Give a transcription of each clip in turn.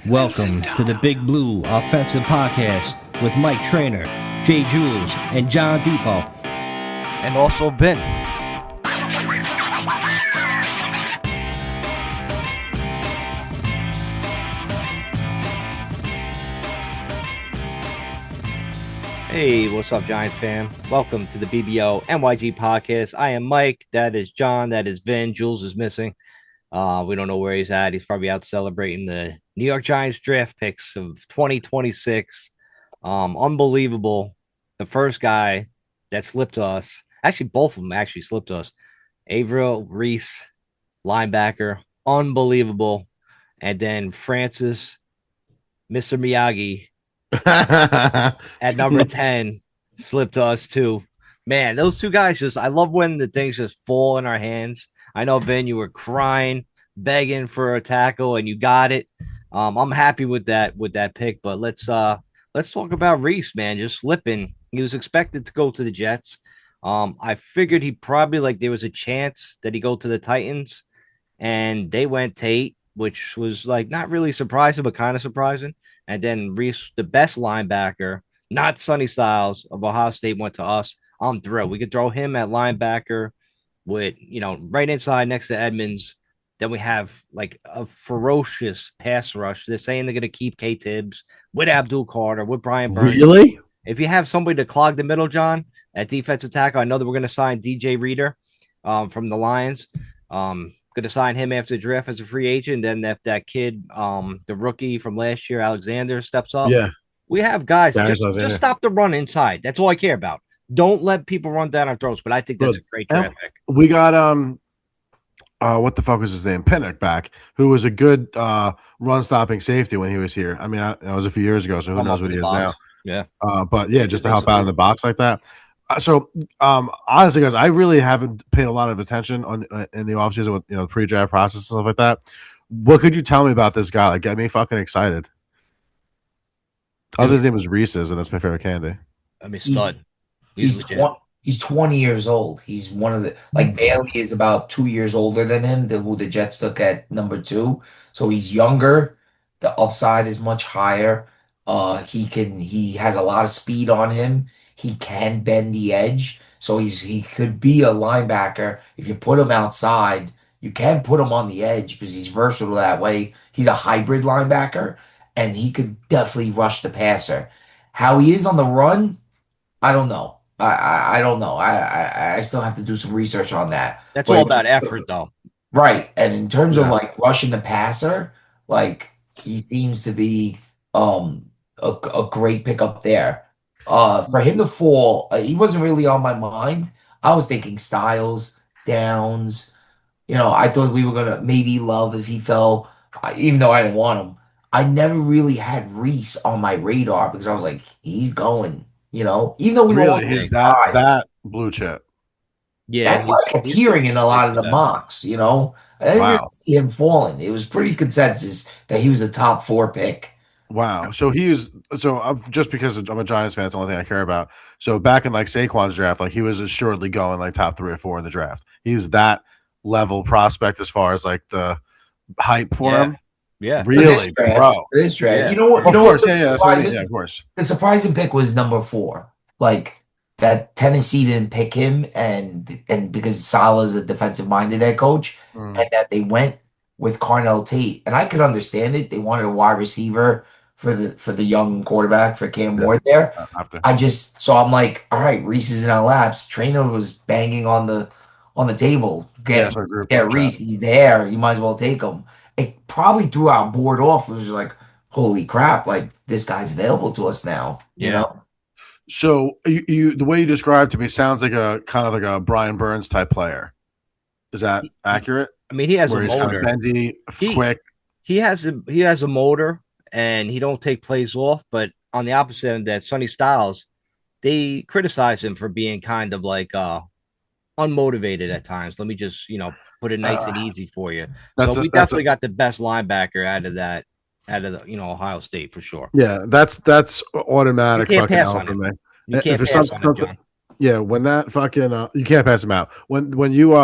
Welcome to the Big Blue Offensive Podcast with Mike Trainer, Jay Jules, and John Depot. And also Vin. Hey, what's up, Giants fan? Welcome to the BBO NYG podcast. I am Mike. That is John. That is Vin. Jules is missing. We don't know where he's at. He's probably out celebrating the New York Giants draft picks of 2026. Unbelievable. The first guy that slipped to us, actually, both of them actually slipped to us. Averill Reese, linebacker, unbelievable. And then Francis, Mr. Miyagi, at number 10, slipped to us too. Man, those two guys I love when the things just fall in our hands. I know, Vin, you were crying, begging for a tackle, and you got it. I'm happy with that pick, but let's talk about Reese, man, just slipping. He was expected to go to the Jets. I figured he probably, there was a chance that he go to the Titans, and they went Tate, which was not really surprising, but kind of surprising. And then Reese, the best linebacker, not Sonny Styles of Ohio State, went to us. I'm thrilled. We could throw him at linebacker with, right inside next to Edmonds. Then we have a ferocious pass rush. They're saying they're going to keep K Tibbs with Abdul Carter, with Brian Burns. Really? If you have somebody to clog the middle, John, at defensive tackle, I know that we're going to sign DJ Reader from the Lions. Going to sign him after the draft as a free agent. Then if that kid, the rookie from last year, Alexander, steps up, we have guys. Just stop the run inside. That's all I care about. Don't let people run down our throats. But I think that's a great draft pick. We got what the fuck was his name? Pinnock back, who was a good run stopping safety when he was here. I mean, that was a few years ago, so who knows what he is now? Yeah. But yeah, just to help out in the box like that. So honestly, guys, I really haven't paid a lot of attention in the offseason with the pre-draft process and stuff like that. What could you tell me about this guy? Get me fucking excited. Other name is Reese's, and that's my favorite candy. I mean, stud. He's 20 years old. He's one of the Bailey is about 2 years older than him, who the Jets took at number 2. So he's younger. The upside is much higher. He has a lot of speed on him. He can bend the edge, so he could be a linebacker. If you put him outside, you can put him on the edge because he's versatile that way. He's a hybrid linebacker, and he could definitely rush the passer. How he is on the run, I don't know. I don't know. I still have to do some research on that. That's all about effort, though. Right, and in terms of rushing the passer, he seems to be a great pickup there. For him to fall, he wasn't really on my mind. I was thinking Styles, Downs. I thought we were gonna maybe Love if he fell, even though I didn't want him. I never really had Reese on my radar because I was like, he's going. Even though we really he's that blue chip. Yeah, that's what I kept hearing in a lot of the mocks. I didn't really see him falling. It was pretty consensus that he was a top 4 pick. Wow. So just because I'm a Giants fan, it's the only thing I care about. So back in Saquon's draft, he was assuredly going top 3 or 4 in the draft. He was that level prospect as far as the hype for him. Yeah. Really, bro. It is draft. Yeah. You know what? Of course. Yeah, of course. The surprising pick was number 4. That Tennessee didn't pick him and because Salah's a defensive minded head coach and that they went with Carnell Tate. And I could understand it. They wanted a wide receiver for the young quarterback for Cam Ward there. I'm like, all right, Reese is in our laps. Trainer was banging on the table. Get Reese there. You might as well take him. It probably threw our board off. It was like, holy crap! This guy's available to us now. You know. So you the way you described to me sounds like a kind of like a Brian Burns type player. Is that accurate? I mean, he has a motor. He's kind of bendy, quick. He has a motor. And he don't take plays off, but on the opposite end, that Sonny Styles, they criticize him for being kind of unmotivated at times. Let me just put it nice and easy for you. So we definitely got the best linebacker out of the Ohio State for sure. Yeah, that's automatic. You can't pass on him. You can't pass on him, John. Yeah, when that fucking you can't pass him out. When you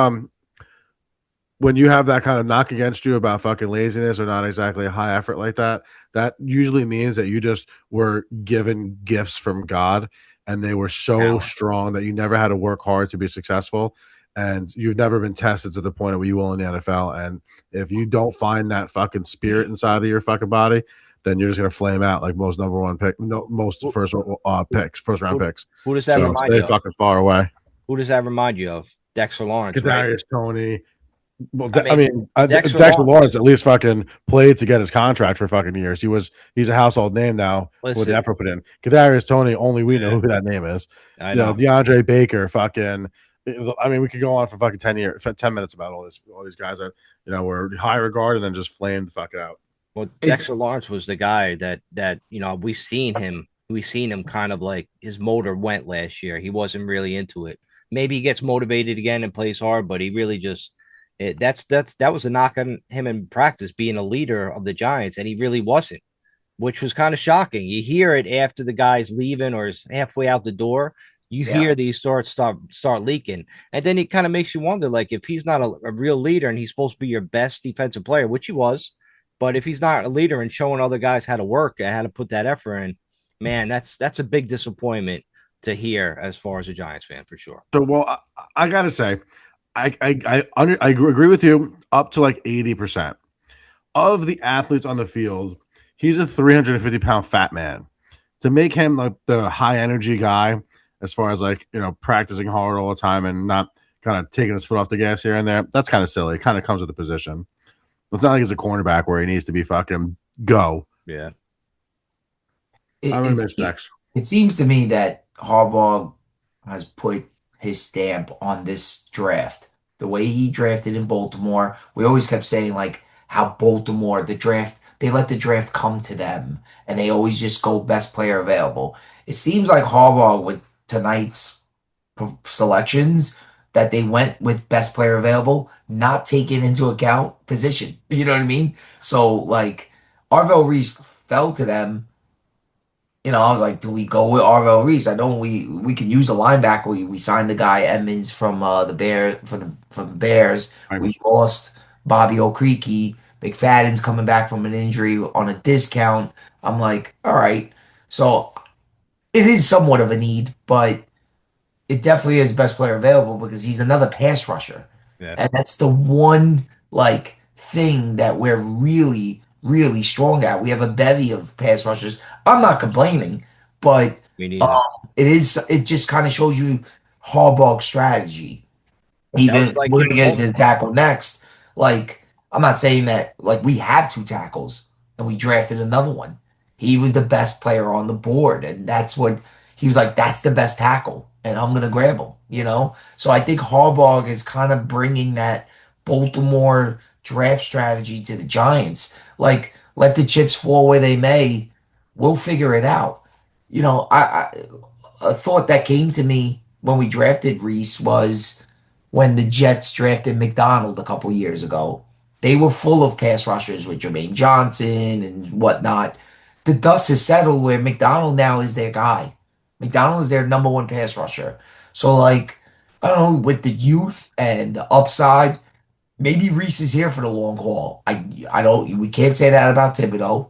when you have that kind of knock against you about fucking laziness or not exactly a high effort like that, that usually means that you just were given gifts from God and they were so Talent. strong that you never had to work hard to be successful. And you've never been tested to the point where you will in the NFL. And if you don't find that fucking spirit inside of your fucking body, then you're just gonna flame out like most number one pick, no, most Who, first round who, picks. who does that So remind stay you of? fucking far away. Who does that remind you of? Dexter Lawrence, right? Kadarius Tony. Well, I I mean, mean, Dexter Dexter Lawrence Lawrence. at least fucking played to get his contract for fucking years. He's a household name now with the Listen, effort put in. Kadarius Tony, only we know yeah, who that name is. I You know, know. DeAndre Baker, fucking. I mean, we could go on for fucking 10 years, for 10 minutes about all these guys that were high regard and then just flamed the fuck out. Well, It's Dexter Lawrence was the guy that we seen him. We seen him kind of like his motor went last year. He wasn't really into it. Maybe he gets motivated again and plays hard, but he really just that was a knock on him in practice being a leader of the Giants, and he really wasn't, which was kind of shocking. You hear it after the guy's leaving or is halfway out the door. You yeah. hear these start leaking, and then it kind of makes you wonder, like if he's not a real leader and he's supposed to be your best defensive player, which he was, but if he's not a leader and showing other guys how to work and how to put that effort in, man, that's a big disappointment to hear as far as a Giants fan for sure. So, well, I gotta say, I agree with you up to like 80% of the athletes on the field. He's a 350-pound fat man. To make him like the high energy guy, as far as like practicing hard all the time and not kind of taking his foot off the gas here and there, that's kind of silly. It kind of comes with the position. It's not like he's a cornerback where he needs to be fucking go. Yeah. I'm gonna miss Dex. It seems to me that Harbaugh has put his stamp on this draft. The way he drafted in Baltimore, we always kept saying like how Baltimore, the draft, they let the draft come to them and they always just go best player available. It seems like Harbaugh with tonight's selections that they went with best player available, not taking into account position. You know what I mean? So like Arvell Reese fell to them. I was like, do we go with Arvell Reese? I know we can use a linebacker. We signed the guy Edmonds from the Bears. Right. We lost Bobby Okriki. McFadden's coming back from an injury on a discount. I'm like, all right. So it is somewhat of a need, but it definitely is best player available because he's another pass rusher. Yeah. And that's the one like thing that we're really, really strong at. We have a bevy of pass rushers. I'm not complaining, but Me neither. it just kind of shows you Harbaugh's strategy. Even like we're him gonna in get into the Baltimore. tackle next. Like, I'm not saying that like we have two tackles and we drafted another one. He was the best player on the board, and that's what he was like, that's the best tackle, and I'm gonna grab him. So I think Harbaugh is kind of bringing that Baltimore draft strategy to the Giants. Like, let the chips fall where they may. We'll figure it out. I a thought that came to me when we drafted Reese was when the Jets drafted McDonald a couple years ago. They were full of pass rushers with Jermaine Johnson and whatnot. The dust has settled where McDonald now is their guy. McDonald is their number one pass rusher. So, like, I don't know, with the youth and the upside, maybe Reese is here for the long haul. I don't, we can't say that about Thibodeau.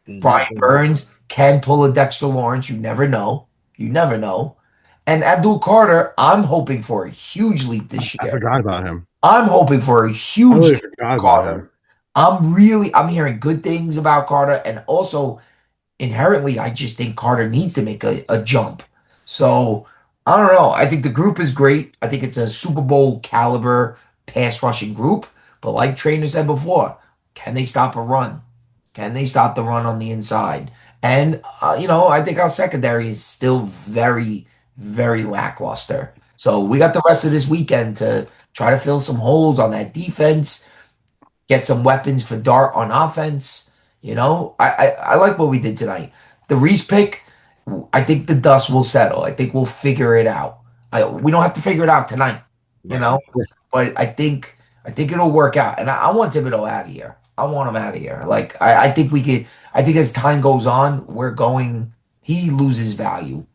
Brian Definitely not. Burns can pull a Dexter Lawrence. You never know. You never know. And Abdul Carter, I'm hoping for a huge leap this I year. forgot about him. I'm hoping for a I huge really leap forgot from about Carter. him. I'm hearing good things about Carter, and also inherently, I just think Carter needs to make a jump. So I don't know. I think the group is great. I think it's a Super Bowl caliber pass rushing group. But like Trainer said before, can they stop a run? Can they stop the run on the inside? And I think our secondary is still very, very lackluster. So we got the rest of this weekend to try to fill some holes on that defense, get some weapons for Dart on offense. I like what we did tonight. The Reese pick, I think the dust will settle. I think we'll figure it out. We don't have to figure it out tonight, you Right. know, but I think it'll work out. And I want Thibodeau out of here. I want him out of here. Like I think we could. I think as time goes on, we're going. He loses value.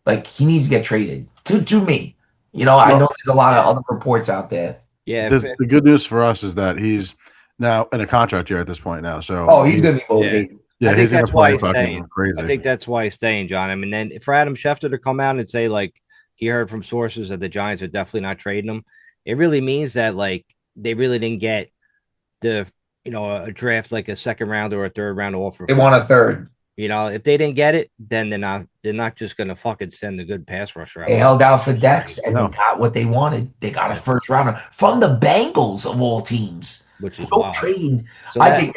Like he needs to get traded to me. I Well, know there's a lot of Yeah. other reports out there. Yeah, The good news for us is that he's now in a contract year at this point now. So Oh, he's gonna be motivated. I yeah, think he's gonna that's why play he's staying. fucking I crazy. think that's why he's staying, John. I mean, then for Adam Schefter to come out and say like he heard from sources that the Giants are definitely not trading him, it really means that like they really didn't get the a draft like a second round or a third round offer They for. want a third. If they didn't get it, then they're not just gonna fucking send a good pass rusher out They like held out for Dex, and they No. got what they wanted. They got a Yeah. first rounder from the Bengals of all teams. which is No wild. trade. So I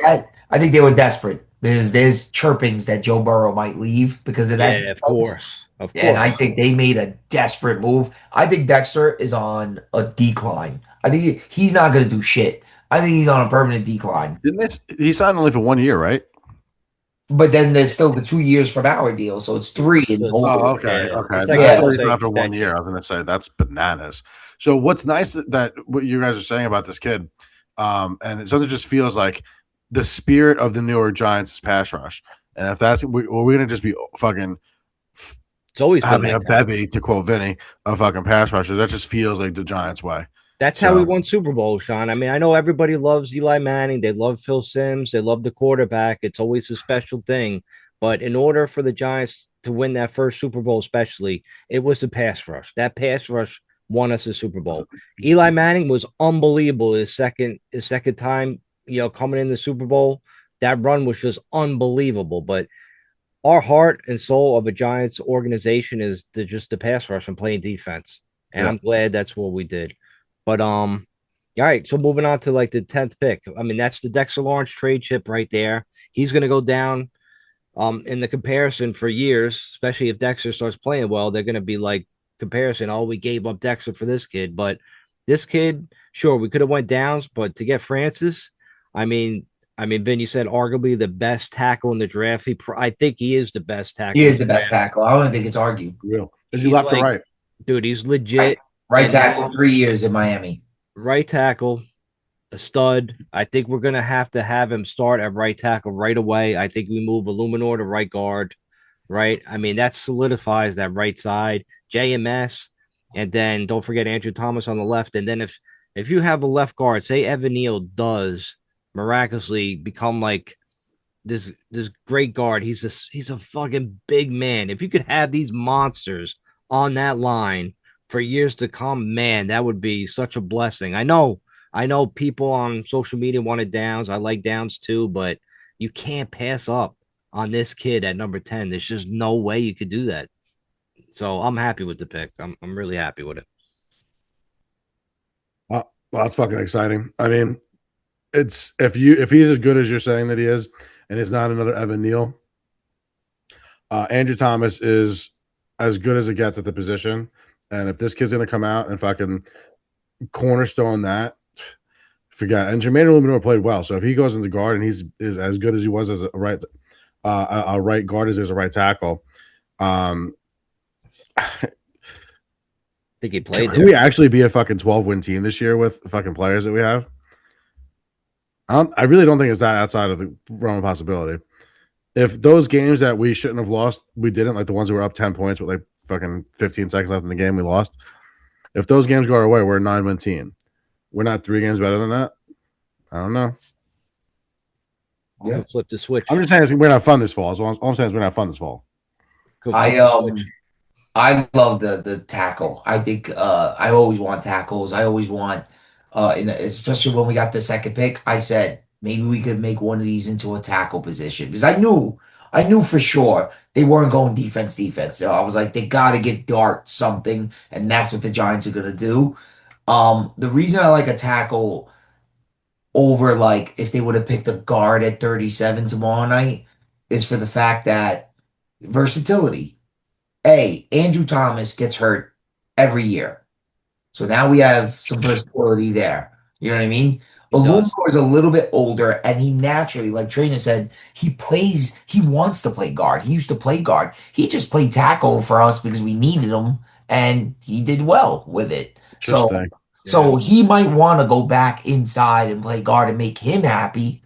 think they were desperate. There's chirpings that Joe Burrow might leave because of that yeah, of defense. course, of And I course. think they made a desperate move. I think Dexter is on a decline. I think he's not going to do shit. I think he's on a permanent decline. Didn't he signed only for 1 year, right? But then there's still the 2 years from our deal, so it's three in So it's- total. Oh, okay, Yeah, okay. it's like I a- thought he it's like signed for 1 extension. year. I was gonna say that's bananas. So what's nice that what you guys are saying about this kid, and it something just feels like the spirit of the New York Giants is pass rush, and if that's we're gonna just be fucking It's always been having that a guy. bevy, to quote Vinny, of fucking pass rushers. That just feels like the Giants way. That's how we So- won Super Bowl, Sean. I mean, I know everybody loves Eli Manning. They love Phil Simms. They love the quarterback. It's always a special thing. But in order for the Giants to win that first Super Bowl, especially, it was the pass rush. That pass rush won us a Super Bowl. Eli Manning was unbelievable his second time, coming in the Super Bowl. That run was just unbelievable. But our heart and soul of a Giants organization is just the pass rush and playing defense. And Yeah. I'm glad that's what we did. But all right. So moving on to like the 10th pick. I mean, that's the Dexter Lawrence trade chip right there. He's gonna go down in the comparison for years, especially if Dexter starts playing well, they're gonna be like comparison. Oh, we gave up Dexter for this kid, but this kid, sure, we could have went downs, but to get Francis, I mean, Vin, you said arguably the best tackle in the draft. I think he is the best tackle. He is the best tackle. I don't think it's argued. Real. Is he He's left or like- right? Dude, he's legit. Right And tackle, now- 3 years in Miami. Right tackle, a stud. I think we're gonna have to have him start at right tackle right away. I think we move Illuminor to right guard, right? I mean, that solidifies that right side. JMS, and then don't forget Andrew Thomas on the left. And then if you have a left guard, say Evan Neal does miraculously become like this great guard. He's a fucking big man. If you could have these monsters on that line for years to come, man, that would be such a blessing. I know people on social media wanted Downs. I like Downs too, but you can't pass up on this kid at number 10. There's just no way you could do that. So I'm happy with the pick. I'm really happy with it. Well, that's fucking exciting. I mean, it's if he's as good as you're saying that he is, and it's not another Evan Neal. Andrew Thomas is as good as it gets at the position, and if this kid's gonna come out and fucking cornerstone that, forget. And Jermaine Illuminor played well, so if he goes into guard and he's is as good as he was as a right guard as a right tackle, I think he played could there. we actually be a fucking 12-win team this year with the fucking players that we have? I really don't think it's that outside of the realm of possibility. If those games that we shouldn't have lost, we didn't, like the ones that were up 10 points with like fucking 15 seconds left in the game, we lost. If those games go our way, we're a 9-win team. We're not 3 games better than that. I don't know. Yeah. Flip the switch. I'm just saying we're not fun this fall. All I'm saying is we're not fun this fall. Could flip the switch. I love the tackle. I think I always want tackles. I always want especially when we got the second pick, I said maybe we could make one of these into a tackle position because I knew for sure they weren't going defense. So I was like, they got to get Dart something, and that's what the Giants are gonna do. The reason I like a tackle over like if they would have picked a guard at 37 tomorrow night is for the fact that versatility. Andrew Thomas gets hurt every year. So now we have some versatility there. You know what I mean? He does. Illuminor is a little bit older, and he naturally, like Trina said, he wants to play guard. He used to play guard. He just played tackle for us because we needed him, and he did well with it. Interesting. So he might want to go back inside and play guard and make him happy.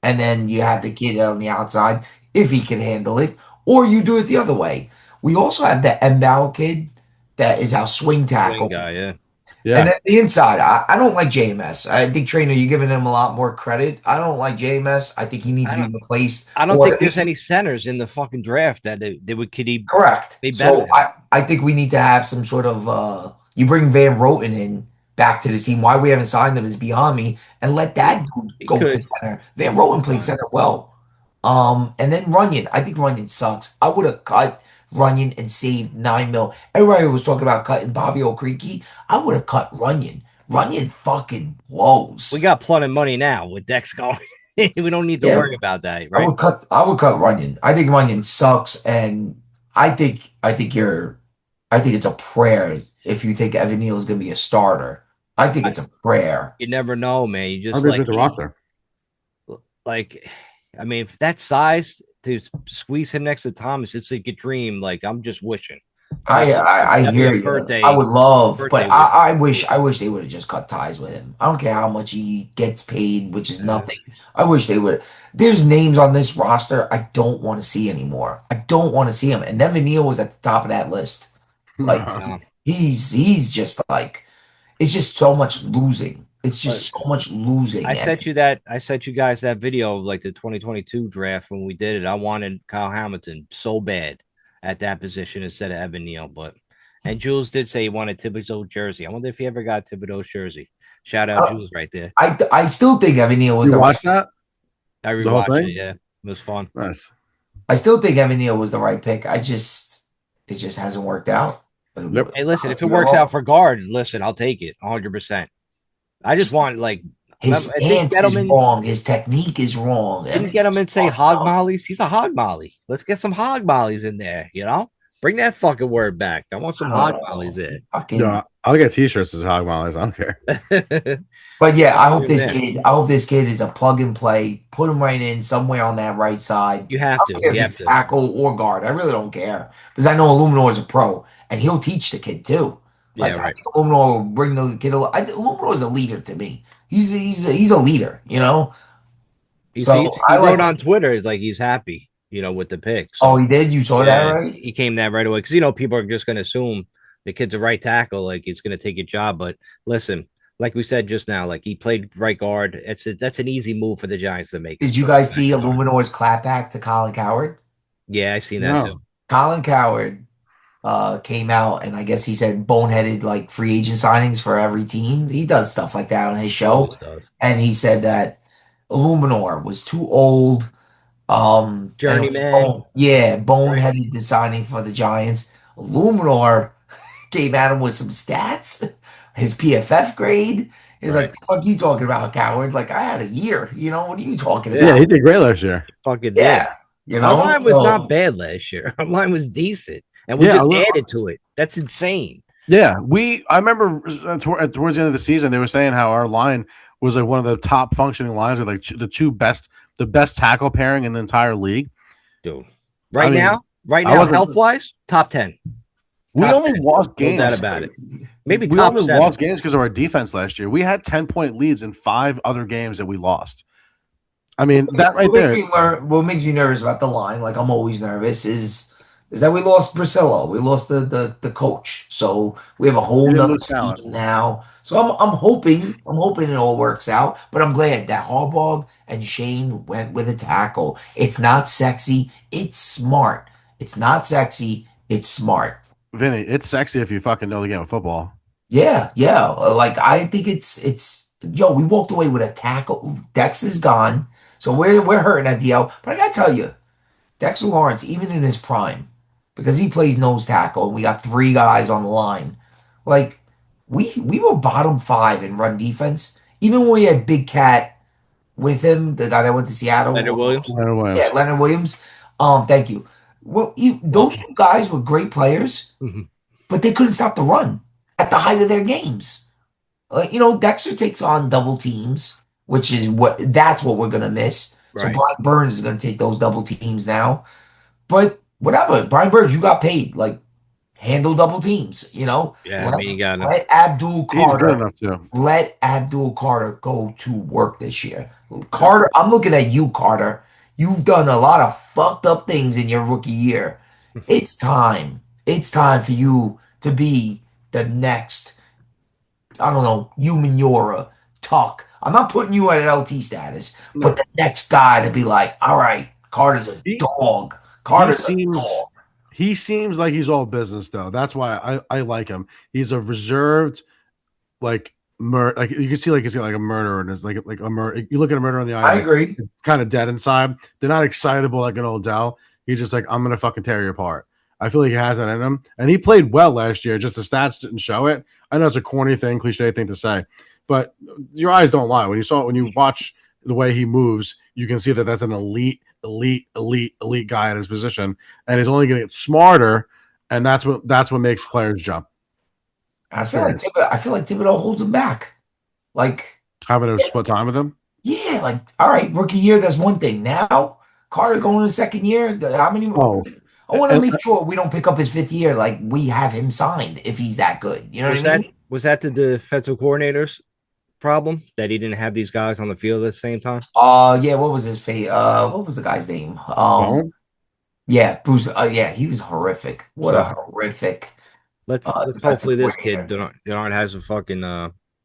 And then you have the kid on the outside if he can handle it, or you do it the other way. We also have the Mbao kid that is our swing tackle. Swing guy, yeah. Yeah. And then the inside, I don't like JMS. I think Trainer, you're giving him a lot more credit. I don't like JMS. I think he needs I to be don't. replaced, I don't or think at there's least any centers in the fucking draft that they would could he correct. be better So than. I think we need to have some sort of you bring Van Roten in back to the team. Why we haven't signed him is beyond me. And let that dude He go for could. center. Van Roten played Fine. center well. And then Runyon. I think Runyon sucks. I would have cut Runyon and saved 9 mil. Everybody was talking about cutting Bobby O'Creaky. I would have cut Runyon. Runyon fucking We blows. got plenty of money now with Dex going. We don't need to Yeah, worry about that, right? I would cut Runyon. I think Runyon sucks, and I think it's a prayer if you think Evan Neal is gonna be a starter. I think I, it's a prayer. you never know, man. You I'll just be with the roster. like, I mean, if that size to squeeze him next to Thomas, it's like a dream. Like I'm just wishing. I That'd be hear a you. I birthday would love, but birthday wish. I wish they would have just cut ties with him. I don't care how much he gets paid, which is Yeah. nothing. I wish they would. There's names on this roster I don't want to see anymore. I don't want to see him. And Evan Neal was at the top of that list. Like I know. he's just like it's just so much losing. It's But just so much losing. I And sent you that. I sent you guys that video of like the 2022 draft when we did it. I wanted Kyle Hamilton so bad at that position instead of Evan Neal. But and Jules did say he wanted Thibodeau's jersey. I wonder if he ever got Thibodeau's jersey. Shout out I, Jules right there. I still think Evan Neal was You the right. watched that? I The whole rewatched thing? it. Yeah, it was fun. Nice. I still think Evan Neal was the right pick. It just hasn't worked out. Yep. Hey, listen, if it works out for guard, listen, I'll take it 100%. I just want like His I think stance is Gettleman wrong. His technique is wrong. didn't get him and say hog mollies. He's a hog molly. Let's get some hog mollies in there. Bring that fucking word back. I want some hog mollies in. Fucking, Yeah, I'll get t-shirts as hog mollies. I don't care. but yeah, I hope this Yeah. kid. I hope this kid is a plug and play. Put him right in somewhere on that right side. You have I to. don't care You if have it's to. tackle or guard. I really don't care because I know Illuminor is a pro and he'll teach the kid too. Like Yeah, I right. think Illuminor will bring the kid. Illuminor is a leader to me. He's a leader. You know. You see, So he I wrote like. on Twitter, it's like he's happy, with the pick. Oh, So he did. You saw that yeah, right? he came that right away because people are just going to assume the kid's a right tackle, like he's going to take a job. But listen, like we said just now, like he played right guard. That's an easy move for the Giants to make. Did you guys see Illuminor's clapback to Colin Coward? Yeah, I seen that too. No. Colin Coward came out and I guess he said boneheaded like free agent signings for every team. He does stuff like that on his show. Always does. And he said that Illuminor was too old. And it was Journeyman, right? boneheaded designing for the Giants. Illuminor came at him with some stats, his PFF grade. He's Right. like, the fuck you talking about, coward? Like, I had a year. What are you talking Yeah, about? he did great last year. Fucking did. Yeah. Our line was So- not bad last year. Our line was decent, and we Yeah, just a little- added to it. That's insane. Yeah, I remember towards the end of the season, they were saying how our line was like one of the top functioning lines with like the best tackle pairing in the entire league. Dude. I mean, Right I now, wasn't- health wise, top 10. We Top only 10. lost No games. doubt about it. Maybe We top only 7. lost games because of our defense last year. We had 10-point leads in 5 other games that we lost. I mean, that right there. What makes me nervous about the line, like I'm always nervous, is that we lost Priscilla. We lost the coach. So we have a whole We didn't nother lose talent. scheme now. So I'm hoping it all works out. But I'm glad that Harbaugh and Shane went with a tackle. It's not sexy, it's smart. It's not sexy, it's smart. Vinny, it's sexy if you fucking know the game of football. Yeah. Like I think it's we walked away with a tackle. Dex is gone. So we're hurting at DL. But I gotta tell you, Dexter Lawrence, even in his prime, because he plays nose tackle, and we got 3 guys on the line. Like we were bottom 5 in run defense, even when we had Big Cat with him, the guy that went to Seattle. Leonard Williams. Leonard Williams. Yeah, Leonard Williams. Thank you. Well, those 2 guys were great players, Mhm. but they couldn't stop the run at the height of their games. Dexter takes on double teams, which is that's what we're gonna miss. So Right. Brian Burns is gonna take those double teams now. But whatever, Brian Burns, you got paid. Like handle double teams. Yeah, I mean, you got to. Let Abdul He's good Carter enough to. let Abdul Carter go to work this year. Carter, I'm looking at you, Carter. You've done a lot of fucked up things in your rookie year. It's time. It's time for you to be the next I don't know, Umanura, Tuck. I'm not putting you at an LT status, but No, the next guy to be like, all right, Carter's a he dog. he Carter's a seems dog. he seems like he's all business though. That's why I like him. He's a reserved like like you can see like he's got like a murderer and it's like a murder. You look at a murderer in the eye, I like agree. kind of dead inside. They're not excitable like an Odell. He's just like I'm gonna fucking tear you apart. I feel like he has that in him, and he played well last year. Just the stats didn't show it. I know it's a corny thing, cliche thing to say, but your eyes don't lie. When you watch the way he moves, you can see that that's an elite guy at his position, and he's only going to get smarter, and that's what makes players jump. Experience. I feel like Thibodeau holds him back. Like, Having a split time with him. yeah, like, all right, rookie year, that's one thing. Now, Carter going to second year, how many? Oh, I want to and make sure we don't pick up his fifth year. Like, we have him signed if he's that good. You know what Was I that mean? was that the defensive coordinator's problem that he didn't have these guys on the field at the same time? Yeah, what was his face? What was the guy's name? Bone. Yeah, Bruce. Yeah, he was horrific. What a So horrific let's defensive hopefully this kid coordinator. don't has a fucking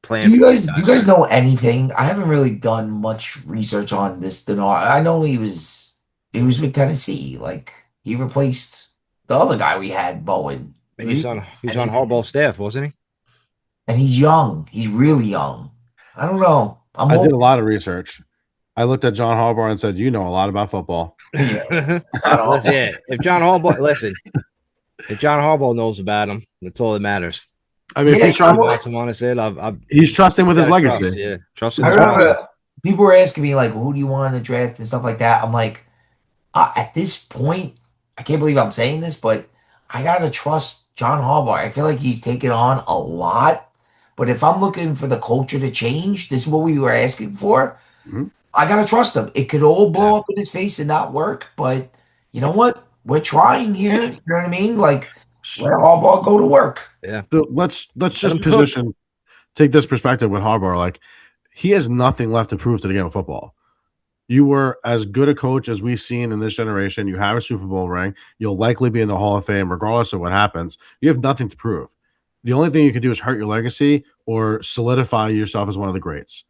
plan for these Do you guys, guys man. know anything? I haven't really done much research on this Denard. I know he was with Tennessee. Like he replaced the other guy we had, Bowen. And Did he's and on he Harbaugh's staff, wasn't and he's young. He's really young. I don't know. I'm I did a hoping. lot of research. I looked at John Harbaugh and said, "You know a lot about football." he? Yeah, I Listen, don't. yeah. If John Harbaugh listen, if John Harbaugh knows about him, that's all that matters. I mean, if Yeah, he's If he trying, wants him on his head, I've he's trusting with his gotta trust. legacy. Yeah, trust in I his remember process. people were asking me like, "Who do you want in the draft?" and stuff like that. I'm like, at this point, I can't believe I'm saying this, but I gotta trust John Harbaugh. I feel like he's taken on a lot, but if I'm looking for the culture to change, this is what we were asking for. Mhm. I gotta trust him. It could all Yeah. blow up in his face and not work, but you know what? We're trying here. You know what I mean? Like, let Harbaugh go to work. Yeah. So let's Let just him cook. take this perspective with Harbaugh. Like he has nothing left to prove to the game of football. You were as good a coach as we've seen in this generation. You have a Super Bowl ring. You'll likely be in the Hall of Fame, regardless of what happens. You have nothing to prove. The only thing you can do is hurt your legacy or solidify yourself as one of the greats.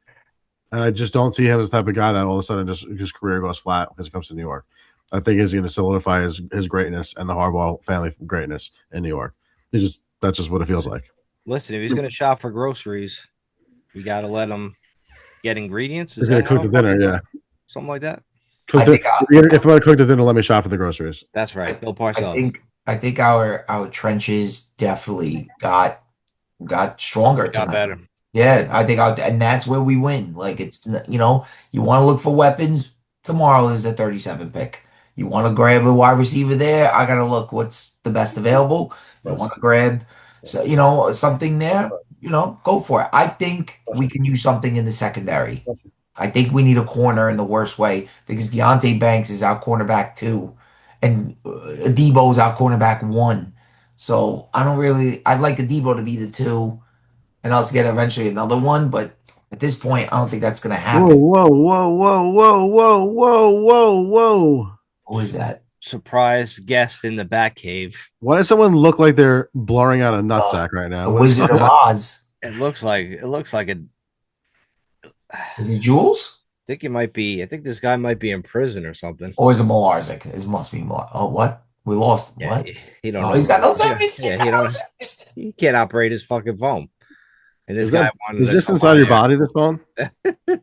And I just don't see him as the type of guy that all of a sudden just his career goes flat because it comes to New York. I think he's going to solidify his greatness and the Harbaugh family greatness in New York. That's just what it feels like. Listen, if he's gonna shop for groceries, you gotta let him get ingredients. Is He's going that to cook how the it dinner, fucking yeah. works? Something like that. Cook I the, think I, if I'm going to cook the dinner, let me shop for the groceries. That's right. I, Bill I Parcells. think I think our trenches definitely got stronger Got tonight. better. Yeah, I think and that's where we win. Like you want to look for weapons. Tomorrow is a 37 pick. You want to grab a wide receiver there. I gotta look what's the best available. You want to grab something there. Go for it. I think we can use something in the secondary. I think we need a corner in the worst way because Deontay Banks is our cornerback two, and Debo is our cornerback one. So I don't really. I'd like Debo to be the two and us get eventually another one. But at this point, I don't think that's going to Whoa, happen. whoa, whoa, whoa, whoa, whoa, whoa, whoa, whoa. Who is that? Surprise guest in the Batcave. Why does someone look like they're blurring out a Uh, nutsack right now? the What is Wizard of Oz. It looks like a. Is it Jules I think this guy might be in prison or something. or is it Malarzik? It must be Malar. Oh, what? We lost. Yeah, What? he don't Oh, know. he's got no Yeah, service. He's yeah, got he no don't. service. He can't operate his fucking phone. And this guy wanted is to this come inside on your air. body, this bone?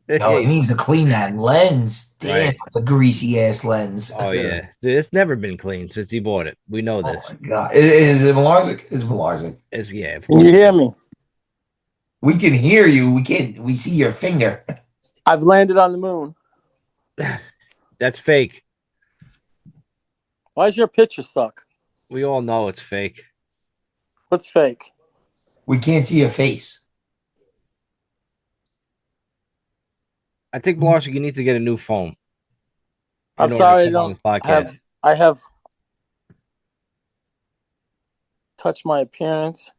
No, it needs to clean that lens. Damn, Right. it's a greasy ass lens. Oh yeah, it's never been clean since he bought it. We know Oh this. my god. Is it Malarzik? It's Malarzik. It's of Can you course. hear me? We can hear you. We can't. We see your finger. I've landed on the moon. That's fake. Why does your picture suck? We all know it's fake. What's fake? We can't see your face. I think Blarcy, you need to get a new phone. I'm in order to sorry, I come on don't this podcast. I have touched my appearance.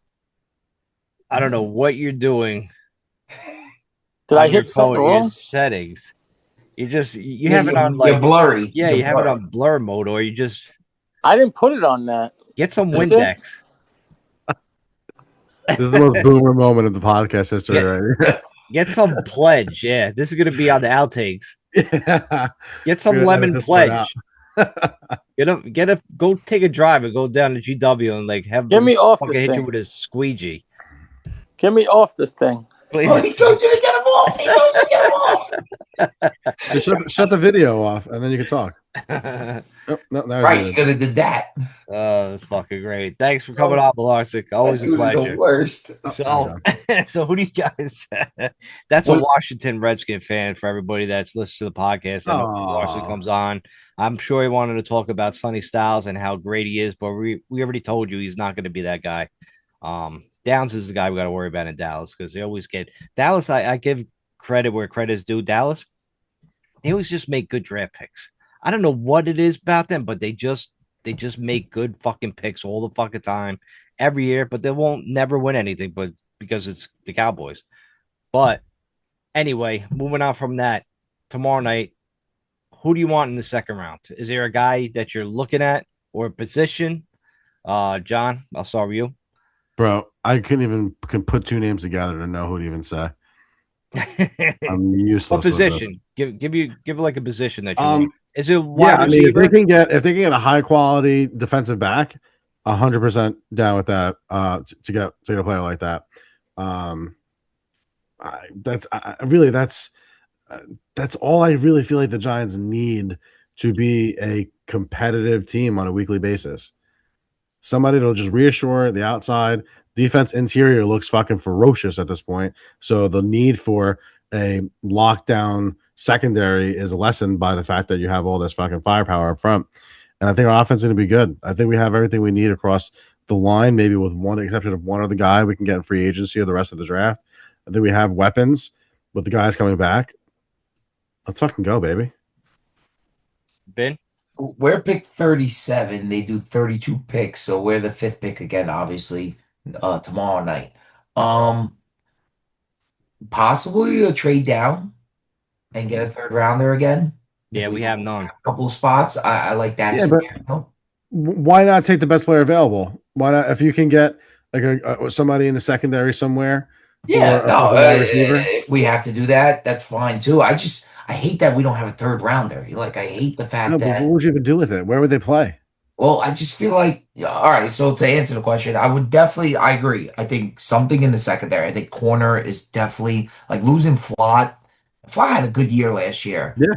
I don't know what you're doing. Did I on your hit something phone, your wrong? settings. You Yeah, have it on you're like blurry. yeah, You're you have it blurry. on blur mode, or you just I didn't put it on that. get some Is this it? Windex. This is the most boomer moment of the podcast history, right? Get some pledge. Yeah, this is gonna be on the outtakes. Yeah. Get some We're gonna edit lemon this part out. pledge. Go take a drive and go down to GW and like have Get me off fucking this hit you thing. with a squeegee. Get me off this thing. Please. Oh, he told you to get him off. He told you to get him off. Just shut the video off, and then you can talk. Oh, no, now Right, he's you could have did that. Oh, that's fucking great. Thanks for coming on, Malarsic. Always a That dude is the pleasure. worst. So, so who do you guys? That's a Washington Redskin fan for everybody that's listened to the podcast. I know Malarsic comes on. I'm sure he wanted to talk about Sonny Styles and how great he is, but we already told you he's not going to be that guy. Downs is the guy we got to worry about in Dallas because they always get Dallas. I give credit where credit is due. Dallas, they always just make good draft picks. I don't know what it is about them, but they just make good fucking picks all the fucking time, every year. But they won't never win anything, but because it's the Cowboys. But anyway, moving on from that, tomorrow night, who do you want in the second round? Is there a guy that you're looking at or a position? John, I'll start with you. Bro, I can put two names together to know who to even say. I'm useless. What position? Give like a position that you want. Is it wide receiver? If they can get a high quality defensive back, 100% down with that. To get a player like that. That's all I really feel like the Giants need to be a competitive team on a weekly basis. Somebody that'll just reassure the outside. Defense interior looks fucking ferocious at this point. So the need for a lockdown secondary is lessened by the fact that you have all this fucking firepower up front. And I think our offense is going to be good. I think we have everything we need across the line, maybe with one exception of one other guy we can get in free agency or the rest of the draft. I think we have weapons with the guys coming back. Let's fucking go, baby. Ben? We're pick 37. They do 32 picks, so we're the fifth pick again, obviously, tomorrow night. Possibly a trade down and get a third rounder again. Yeah, we have none. A couple of spots. I like that scenario. Why not take the best player available? Why not, if you can get like somebody in the secondary somewhere? Yeah, if we have to do that, that's fine too. I hate that we don't have a third rounder. Like, I hate the fact that. What would you even do with it? Where would they play? Well, I just feel like, all right. So to answer the question, I agree. I think something in the secondary. I think corner is definitely like losing Flott. Flott had a good year last year. Yeah,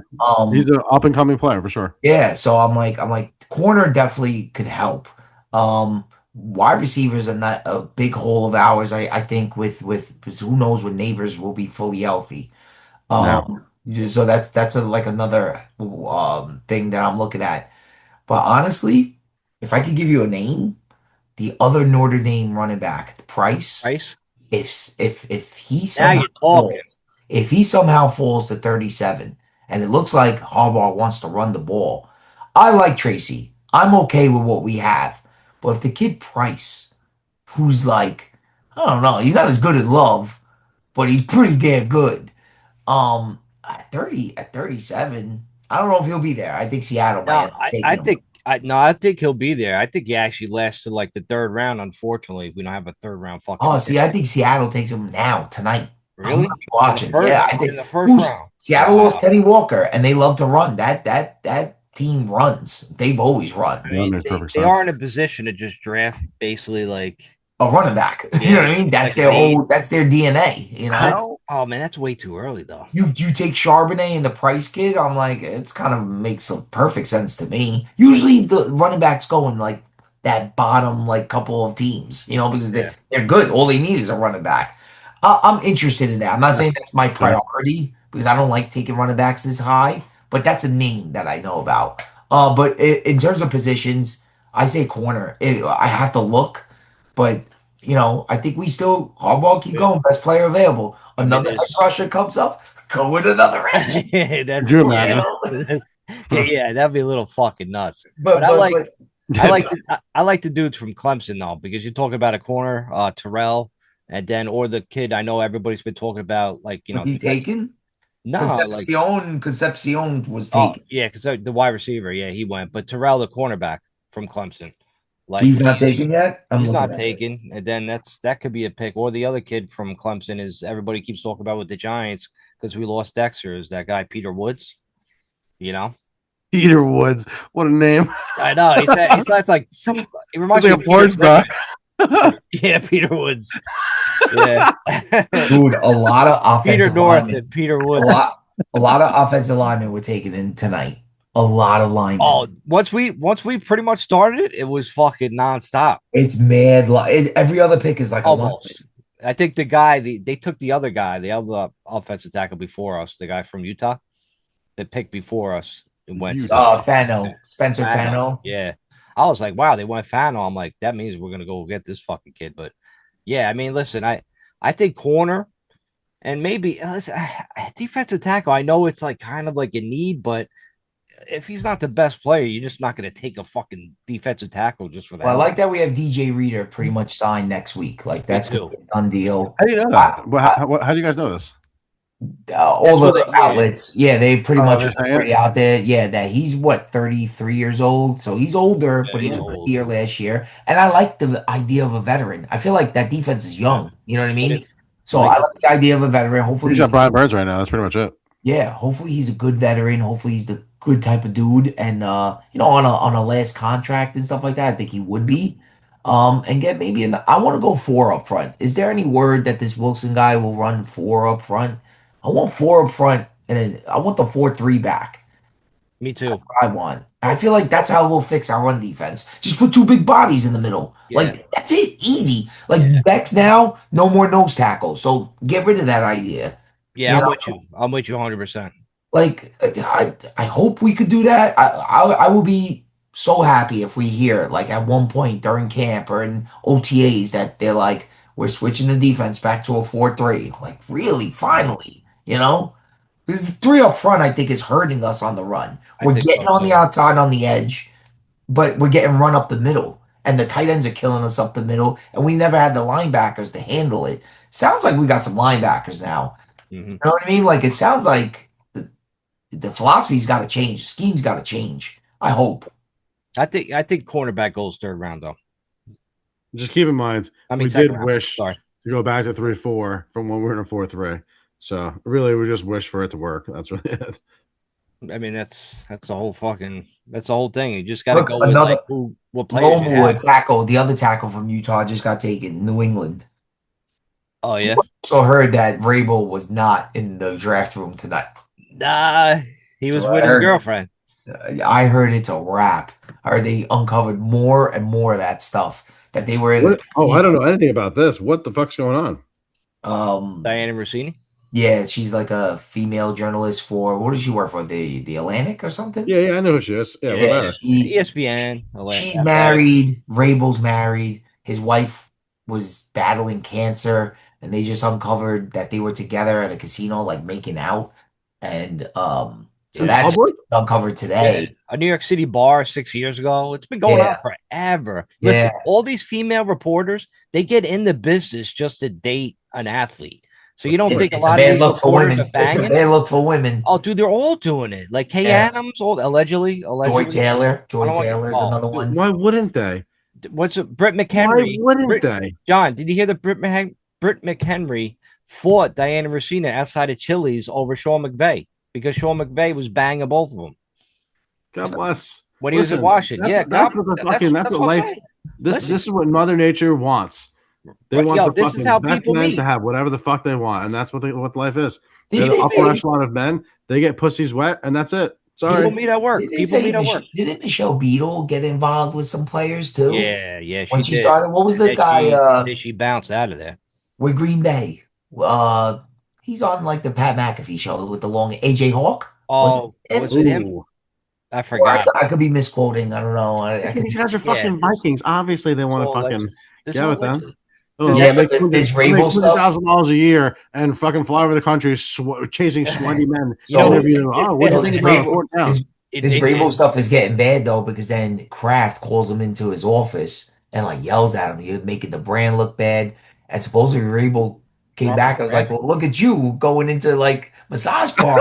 he's an up and coming player for sure. Yeah, so I'm like corner definitely could help. Wide receivers are not a big hole of ours. I think with who knows when Neighbors will be fully healthy. So that's another thing that I'm looking at. But honestly, if I could give you a name, the other Notre Dame running back, Price. If he somehow falls to 37, and it looks like Harbaugh wants to run the ball, I like Tracy. I'm okay with what we have. But if the kid Price, who's like, I don't know, he's not as good as Love, but he's pretty damn good. At 37, I don't know if he'll be there. I think Seattle might. I think he'll be there. I think he actually lasts to like the third round. Unfortunately, if we don't have a third round fucking. I think Seattle takes him now tonight. Really? I'm watching. I think in the first round. Seattle lost Kenny Walker, and they love to run. That team runs. They've always run. I mean, they are in a position to just draft basically like a running back. You know what I mean? That's that's their DNA. You know? Oh man, that's way too early though. You take Charbonnet and the Price kid. I'm like, it's kind of makes some perfect sense to me. Usually the running backs go in like that bottom like couple of teams, because they're good. All they need is a running back. I'm interested in that. I'm not saying that's my priority because I don't like taking running backs this high, but that's a name that I know about. But in terms of positions, I say corner. I have to look, but I think we still Harbaugh keep going. Best player available. Another edge rusher comes up. Go with another edge. That's cool, yeah, that'd be a little fucking nuts. But I like the dudes from Clemson though, because you're talking about a corner, Terrell, and then or the kid I know everybody's been talking about, like Was he taken? No, Concepcion was taken. Yeah, because the wide receiver, he went. But Terrell, the cornerback from Clemson, Like He's not taken yet. I'm he's looking not at it. taken, and then that could be a pick. Or the other kid from Clemson is everybody keeps talking about with the Giants because we lost Dexter. Is that guy Peter Woods? You know, Peter Woods. What a name. I know. He sounds like some. It It's reminds like me a of porn star. Yeah, Peter Woods. Yeah, Dude, a lot of Peter offensive North linemen, and Peter a Woods. lot of offensive linemen were taken in tonight. A lot of linemen. Oh, once we pretty much started, it was fucking nonstop. It's mad. Every other pick is like a lineman. Almost. I think they took the other guy, the other offensive tackle before us, the guy from Utah. They picked before us and went Fano, Spencer Fano. Yeah. I was like, wow, they went Fano. I'm like, that means we're gonna go get this fucking kid. But yeah, I mean, listen, I think corner and maybe listen, defensive tackle. I know it's like kind of like a need, but if he's not the best player, you're just not gonna take a fucking defensive tackle just for that. Well, I like that we have DJ Reader pretty much signed next week. Like that's a done deal. How do you know that? How do you guys know this? All the outlets, they pretty much are already out there. Yeah, that he's 33 years old, so he's older, but he was here last year. And I like the idea of a veteran. I feel like that defense is young. You know what I mean? So I like the idea of a veteran. Hopefully, he's got Brian Burns right now. That's pretty much it. Yeah, hopefully he's a good veteran. Hopefully he's the good type of dude. And on a last contract and stuff like that, I think he would be. And get maybe I want to go 4 up front. Is there any word that this Wilson guy will run 4 up front? I want 4 up front, and then I want the 4-3 back. Me too. I want. I feel like that's how we'll fix our run defense. Just put 2 big bodies in the middle. Yeah. Like that's it, easy. Like Dex now, no more nose tackle. So get rid of that idea. Yeah, I'm with you 100%. Like I hope we could do that. I will be so happy if we hear like at one point during camp or in OTAs that they're like we're switching the defense back to a 4-3. Like really, finally. Because the 3 up front, I think, is hurting us on the run. We're getting on the outside on the edge, but we're getting run up the middle. And the tight ends are killing us up the middle. And we never had the linebackers to handle it. Sounds like we got some linebackers now. Mm-hmm. You know what I mean? Like, it sounds like the philosophy's got to change. The scheme's got to change. I hope. I think cornerback goes 3rd round, though. Just keep in mind, we did wish to go back to 3-4 from when we were in a 4-3. So really, we just wish for it to work. That's really it. I mean, that's the whole thing. You just got to go with like what players Longwood tackle. The other tackle from Utah just got taken. New England. Oh yeah. So heard that Vrabel was not in the draft room tonight. Nah, he was with his girlfriend. I heard it's a wrap. I heard they uncovered more and more of that stuff that they were. I don't know anything about this. What the fuck's going on? Diana Rossini. Yeah, she's like a female journalist for what does she work for? The Atlantic or something? Yeah, I know who she is. Yeah, ESPN. She's married. Vrabel's married. His wife was battling cancer, and they just uncovered that they were together at a casino, like making out. And so that's uncovered today. Yeah. A New York City bar 6 years ago. It's been going on forever. Listen, all these female reporters, they get in the business just to date an athlete. So you don't think a lot of these reporters are banging? It's a bad look for women. Oh, dude, they're all doing it. Like Kay Adams, allegedly. Joy Taylor's another one. Why wouldn't they? What's it? Britt McHenry. Why wouldn't they? John, did you hear that Britt McHenry fought Diana Rossini outside of Chili's over Sean McVay because Sean McVay was banging both of them. God bless. When he was in Washington. That's what life. This is what Mother Nature wants. They want the fucking best men to have whatever the fuck they want, and that's what life is. They're the upper echelon of men. They get pussies wet, and that's it. Sorry. People meet at work. Didn't Michelle Beadle get involved with some players too? Yeah. When she started, what was the guy? She bounced out of there with Green Bay. He's on like the Pat McAfee show with the long AJ Hawk. Oh, was it him? I forgot. I could be misquoting. I don't know. These guys are fucking Vikings. Obviously, they want to fucking get with them. Make $20,000 a year and fucking fly over the country chasing sweaty men. What do you think about this Vrabel stuff is getting bad though because then Kraft calls him into his office and like yells at him. You're making the brand look bad. And supposedly Vrabel came back. I was like, well, look at you going into like massage parlor.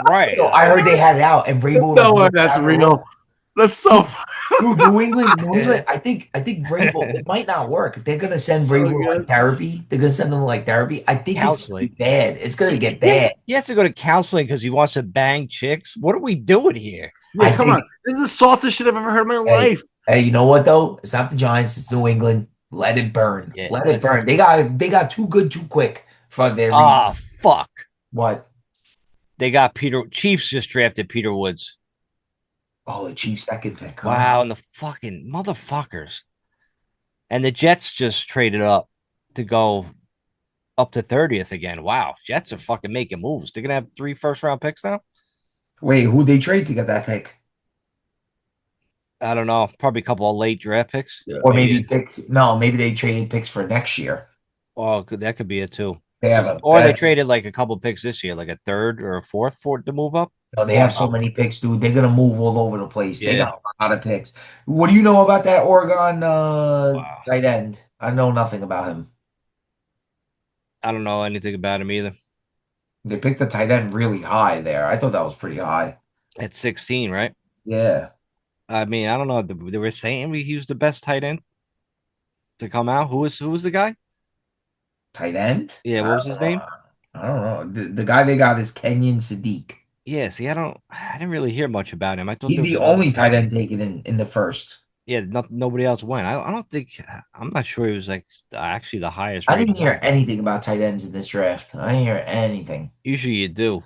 Right. I heard they had it out and Vrabel. No, that's real. That's so Dude, New England. I think Vrabel. It might not work if they're gonna send so Vrabel like good. therapy. They're gonna send them like therapy. I think it's gonna be Counseling. bad. It's gonna get Yeah, bad. he has to go to counseling because he wants to bang chicks. What are we doing here? Yeah, I come on. think. This is the softest shit I've ever heard in my Hey, life. hey, you know what though? It's not the Giants. It's New England. Let it burn. Yeah, Let it listen. burn. They got too good too quick for their Ah, fuck. what? They got Peter. Chiefs just drafted Peter Woods. Oh, the Chiefs second pick, huh? Wow, and the fucking motherfuckers. And the Jets just traded up to go up to 30th again. Wow, Jets are fucking making moves. They're gonna have 3 first-round picks now. Wait, who they trade to get that pick? I don't know. Probably a couple of late draft picks. Yeah. Or maybe picks? No, maybe they traded picks for next year. Oh, that could be it too. They have a Or they better. traded like a couple picks this year, like a third or a fourth for to move up. No, they have so many picks, dude. They're gonna move all over the place. They Yeah. got a lot of picks. What do you know about that Oregon Wow. tight end? I know nothing about him. I don't know anything about him either. They picked the tight end really high there. I thought that was pretty high. At 16, right? Yeah. I mean, I don't know. They were saying he was the best tight end to come out. Who was the guy? Tight end? Yeah, what was his name? I don't know. The guy they got is Kenyon Sadiq. Yeah, see, I didn't really hear much about him. I thought He's there was the another only tight guy. end taken in the first. Yeah, nobody else went. I don't think I'm not sure he was like actually the highest I didn't rated hear one. anything about tight ends in this draft. I didn't hear anything. Usually you do.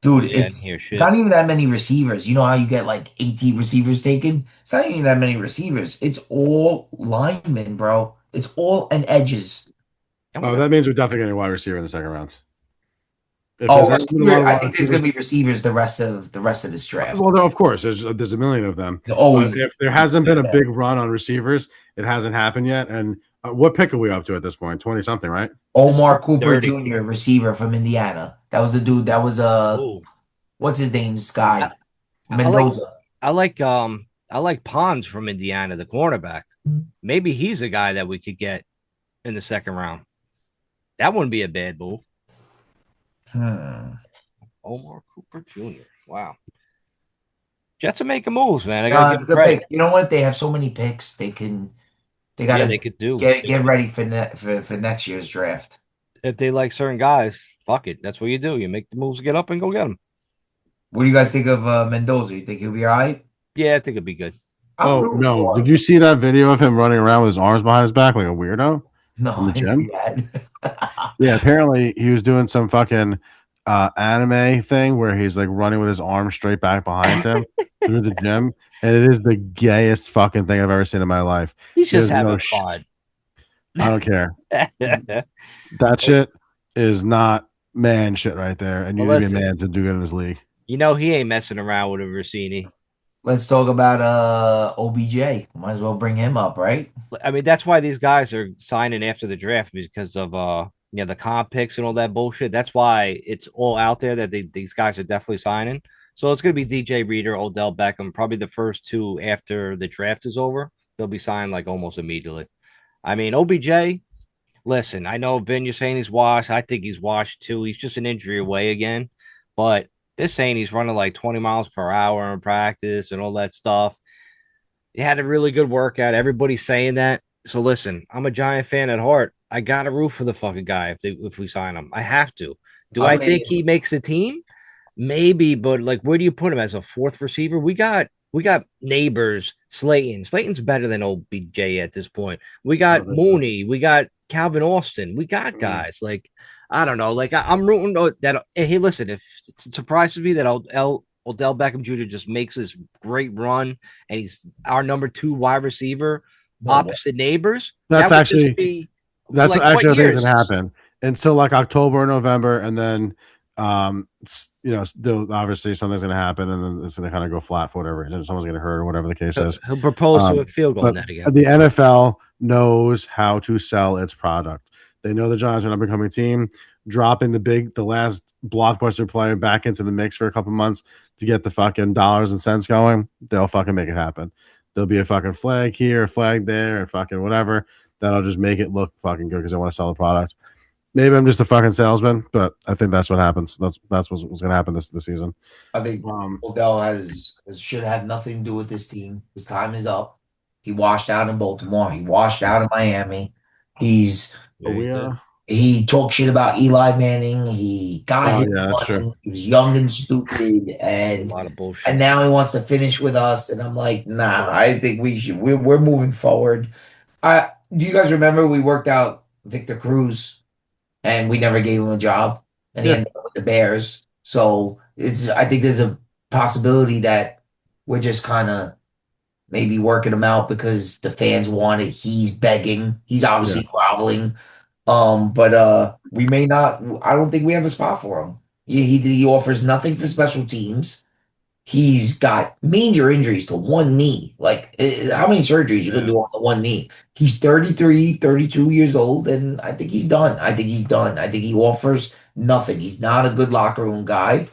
Dude, Yeah, I didn't it's hear it's shit. not even that many receivers. You know how you get like 18 receivers taken? It's not even that many receivers. It's all linemen, bro. It's all and edges. Oh, that means we're definitely getting a wide receiver in the second round. If Oh, there's any receiver, I think there's gonna be receivers the rest of this draft. well, of course, there's a million of them. Always. But if there hasn't been a big run on receivers, it hasn't happened yet. And what pick are we up to at this point? 20 something, right? Omar Cooper 30. Jr., receiver from Indiana. That was the dude. That was Ooh. what's his name? This guy. I like Mendoza. I like Pons from Indiana, the cornerback. Maybe he's a guy that we could get in the second round. That wouldn't be a bad move. Omar Cooper Jr. Wow. Jets are making moves, man. I gotta It's give a them good credit. pick. You know what? They have so many picks. They Yeah, gotta they could do. get ready for next year's draft. If they like certain guys, fuck it. That's what you do. You make the moves, get up, and go get them. What do you guys think of Mendoza? You think he'll be all right? Yeah, I think it'd be good. I'm Oh rooting no! for Did him. you see that video of him running around with his arms behind his back like a weirdo No, in the I didn't see gym? that. Yeah, apparently he was doing some fucking anime thing where he's like running with his arms straight back behind him through the gym, and it is the gayest fucking thing I've ever seen in my life. He's just There's no having fun. I don't care. That shit is not man shit right there, and you Well, need to be a listen. man to do good in this league. You know he ain't messing around with a Rossini. Let's talk about OBJ. Might as well bring him up, right? I mean, that's why these guys are signing after the draft because of the comp picks and all that bullshit. That's why it's all out there that these guys are definitely signing. So it's gonna be DJ Reader, Odell Beckham, probably the first two after the draft is over. They'll be signed like almost immediately. I mean, OBJ, listen, I know Vin, you're saying he's washed. I think he's washed too. He's just an injury away again. But they're saying he's running like 20 miles per hour in practice and all that stuff. He had a really good workout. Everybody's saying that. So listen, I'm a Giant fan at heart. I got to root for the fucking guy if we sign him. I have to. Do I'll I say think this. he makes a team? Maybe, but like, where do you put him as a fourth receiver? We got neighbors, Slayton. Slayton's better than OBJ at this point. We got Mooney. We got Calvin Austin. We got guys like I don't know. Like I'm rooting that. Hey, listen, if it surprises me that Odell Beckham Jr. just makes this great run and he's our number 2 wide receiver opposite neighbors, That's that would actually just be that's like what actually I what think year is is gonna this? happen until like October or November, and then obviously something's gonna happen, and then it's gonna kind of go flat for whatever reason. Someone's gonna hurt or whatever the case is. He'll propose to a Um, field goal but net again. the NFL knows how to sell its product. They know the Giants are an up-and-coming team. Dropping the last blockbuster player back into the mix for a couple months to get the fucking dollars and cents going, they'll fucking make it happen. There'll be a fucking flag here, a flag there, and fucking whatever. That'll just make it look fucking good because they want to sell the product. Maybe I'm just a fucking salesman, but I think that's what happens. That's what's going to happen this season. I think Um, Odell has This should have nothing to do with this team. His time is up. He washed out in Baltimore. He washed out in Miami. He's But Yeah, he did. he talked shit about Eli Manning. He got Oh his yeah, that's true. money. He was young and stupid, A and lot of bullshit. and now he wants to finish with us. And I'm like, nah. I think we should. We're moving forward. I do you guys remember we worked out Victor Cruz and we never gave him a job, and he Yeah. ended up with the Bears. So I think there's a possibility that we're just kind of maybe working him out because the fans want it. He's begging. He's Yeah. obviously groveling. But we may not. I don't think we have a spot for him. He offers nothing for special teams. He's got major injuries to one knee. Like, how many surgeries you gonna Yeah. do on the one knee? He's 33, 32 years old, and I think he's done. I think he's done. I think he offers nothing. He's not a good locker room guy.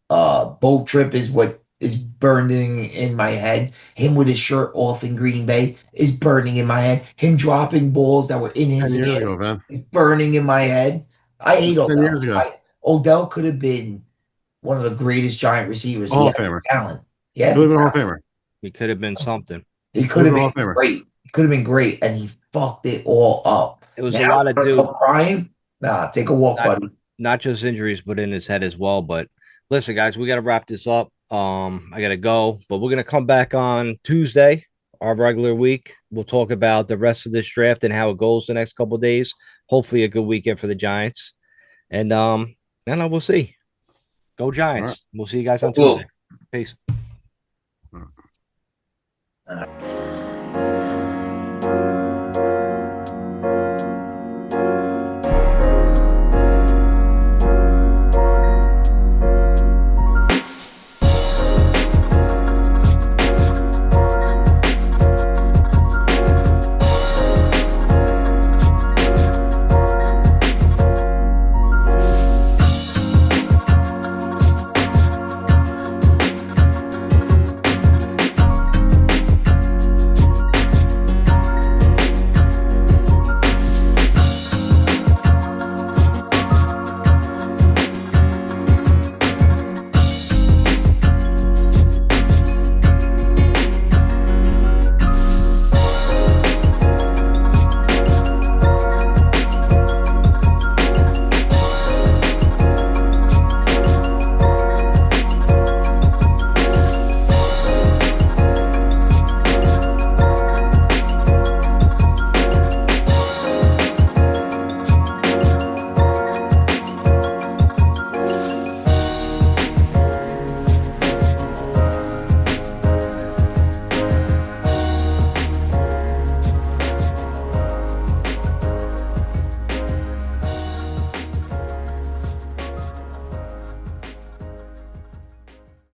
Boat trip is what is burning in my head. Him with his shirt off in Green Bay is burning in my head. Him dropping balls that were in 10 his years hands ago, man. is burning in my head. I hate 10 years Odell. ago. Odell could have been one of the greatest giant receivers. He Hall had of Famer. the talent. He He had would the have been Hall of talent. Famer. He could have been something. He He could would have have been Hall been of Famer. great. He could have been great, and he fucked it all up. It was a Now lot you of wanna dude, come crying? Nah, take a walk, not buddy. not just injuries, but in his head as well. But listen, guys, we got to wrap this up. I got to go, but we're gonna come back on Tuesday, our regular week. We'll talk about the rest of this draft and how it goes the next couple of days. Hopefully, a good weekend for the Giants, and I know we'll see. Go All right. Giants! We'll see you guys on Tuesday. Cool. Peace.